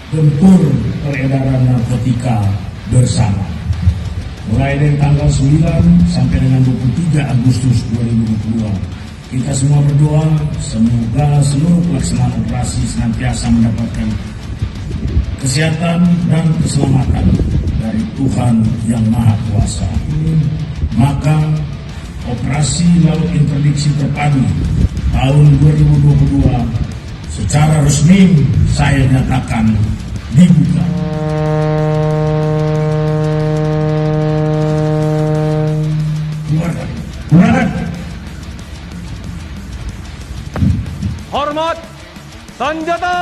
Gentur peredaran narkotika bersama. Mulai dari tanggal 9 sampai dengan 23 Agustus 2022, kita semua berdoa semoga seluruh pelaksanaan operasi senantiasa mendapatkan kesehatan dan keselamatan dari Tuhan Yang Maha Kuasa. Maka operasi laut interdiksi terpadu tahun 2022 secara resmi saya nyatakan dibuka. Keluarkan. Hormat senjata.